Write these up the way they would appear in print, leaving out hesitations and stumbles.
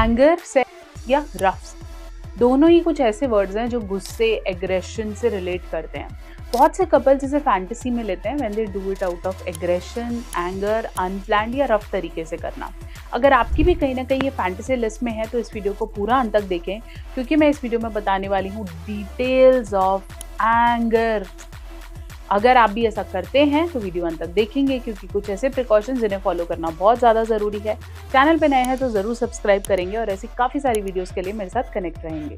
Anger, sex या rough, दोनों ही कुछ ऐसे वर्ड्स हैं जो गुस्से, एग्रेशन से रिलेट करते हैं। बहुत से कपल्स इसे फैंटेसी में लेते हैं when they do it out of aggression, anger, unplanned या रफ तरीके से करना। अगर आपकी भी कहीं ना कहीं ये फैंटेसी लिस्ट में है तो इस वीडियो को पूरा अंत तक देखें, क्योंकि मैं इस वीडियो में बताने वाली हूँ डिटेल्स ऑफ एंगर। अगर आप भी ऐसा करते हैं तो वीडियो अंत तक देखेंगे, क्योंकि कुछ ऐसे प्रिकॉशंस जिन्हें फॉलो करना बहुत ज़्यादा ज़रूरी है। चैनल पे नए हैं तो ज़रूर सब्सक्राइब करेंगे और ऐसी काफ़ी सारी वीडियोस के लिए मेरे साथ कनेक्ट रहेंगे।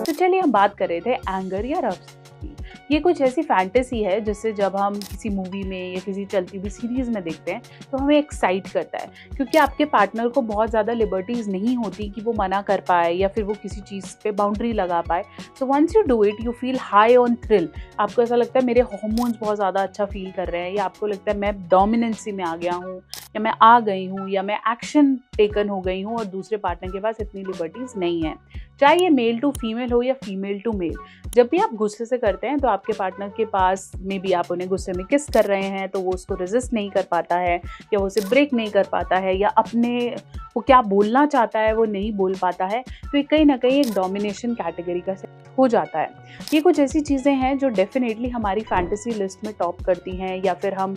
तो चलिए हम बात कर रहे थे एंगर या रफ। ये कुछ ऐसी फैंटेसी है जिससे जब हम किसी मूवी में या किसी चलती हुई सीरीज़ में देखते हैं तो हमें एक्साइट करता है, क्योंकि आपके पार्टनर को बहुत ज़्यादा लिबर्टीज़ नहीं होती कि वो मना कर पाए या फिर वो किसी चीज़ पे बाउंड्री लगा पाए। So once you do it you feel high on thrill. आपको ऐसा लगता है मेरे हार्मोन्स बहुत ज़्यादा अच्छा फील कर रहे हैं, या आपको लगता है मैं डोमिनेंसी में आ गया हूँ, या मैं आ गई हूँ, या मैं एक्शन टेकन हो गई हूँ और दूसरे पार्टनर के पास इतनी लिबर्टीज़ नहीं है। चाहे ये मेल टू फीमेल हो या फीमेल टू मेल, जब भी आप गुस्से से करते हैं तो आपके पार्टनर के पास में भी आप उन्हें गुस्से में किस कर रहे हैं तो वो उसको रेजिस्ट नहीं कर पाता है, या वो उसे ब्रेक नहीं कर पाता है, या अपने वो क्या बोलना चाहता है वो नहीं बोल पाता है, तो ये कहीं ना कहीं एक डोमिनेशन कैटेगरी का हो जाता है। ये कुछ ऐसी चीज़ें हैं जो डेफिनेटली हमारी फैंटेसी लिस्ट में टॉप करती हैं, या फिर हम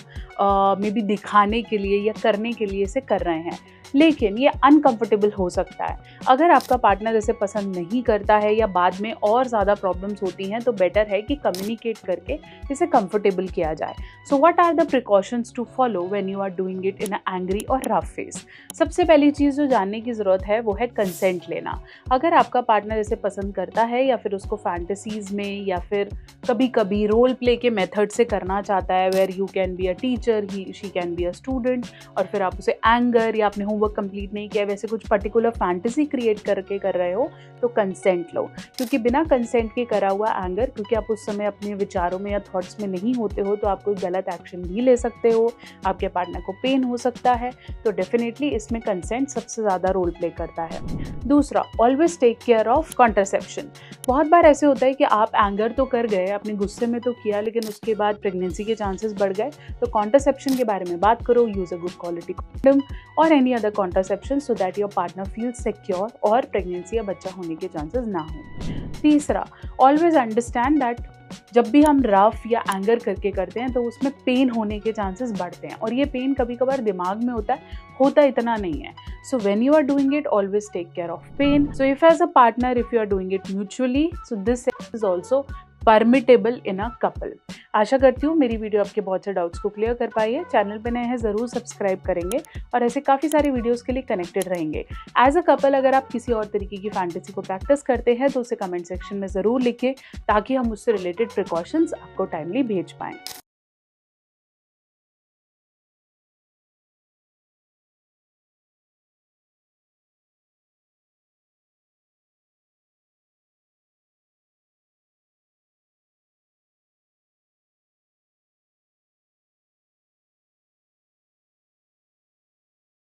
मे बी दिखाने के लिए या करने के लिए इसे कर रहे हैं, लेकिन ये अनकंफर्टेबल हो सकता है। अगर आपका पार्टनर इसे पसंद नहीं करता है या बाद में और ज़्यादा प्रॉब्लम्स होती हैं तो बेटर है कि कम्युनिकेट करके इसे कंफर्टेबल किया जाए। So what are the precautions to follow when you are doing it in a angry or rough face. सबसे पहली चीज़ जो जानने की ज़रूरत है वो है कंसेंट लेना। अगर आपका पार्टनर इसे पसंद करता है या फिर उसको फैंटेसीज में या फिर कभी कभी रोल प्ले के मेथड से करना चाहता है, where you can be a teacher, she can be a student, और फिर आप उसे एंगर या अपने होमवर्क कंप्लीट नहीं किया वैसे कुछ पर्टिकुलर फैंटेसी क्रिएट करके कर रहे हो, तो कंसेंट लो। क्योंकि बिना कंसेंट के करा हुआ एंगर, क्योंकि आप उस समय अपने विचारों में या थॉट्स में नहीं होते हो, तो आप कोई गलत एक्शन भी ले सकते हो, आपके पार्टनर को पेन हो सकता है। तो डेफिनेटली इसमें कंसेंट सबसे ज़्यादा रोल प्ले करता है। दूसरा, always take care of contraception. बहुत बार ऐसे होता है कि आप एंगर तो कर गए, अपने गुस्से में तो किया, लेकिन उसके बाद प्रेगनेंसी के चांसेस बढ़ गए, तो कॉन्ट्रासेप्शन के बारे में बात करो। Use a good quality condom और any other contraception so that your partner feel secure और प्रेगनेंसी या बच्चा होने के चांसेस ना हो। तीसरा, ऑलवेज अंडरस्टैंड दैट जब भी हम रफ या एंगर करके करते हैं तो उसमें पेन होने के चांसेस बढ़ते हैं, और ये पेन कभी कभार दिमाग में होता इतना नहीं है। So when you are doing it always take care of pain. So if as a partner if you are doing it mutually, so this is also permittable in a couple. आशा करती हूँ मेरी वीडियो आपके बहुत से doubts को clear कर पाई है। चैनल पे नए हैं ज़रूर सब्सक्राइब करेंगे और ऐसे काफ़ी सारी वीडियोस के लिए कनेक्टेड रहेंगे। एज अ कपल अगर आप किसी और तरीके की फैंटेसी को प्रैक्टिस करते हैं तो उसे कमेंट सेक्शन में ज़रूर लिखिए, ताकि हम उससे रिलेटेड प्रिकॉशंस आपको टाइमली भेज पाएँ।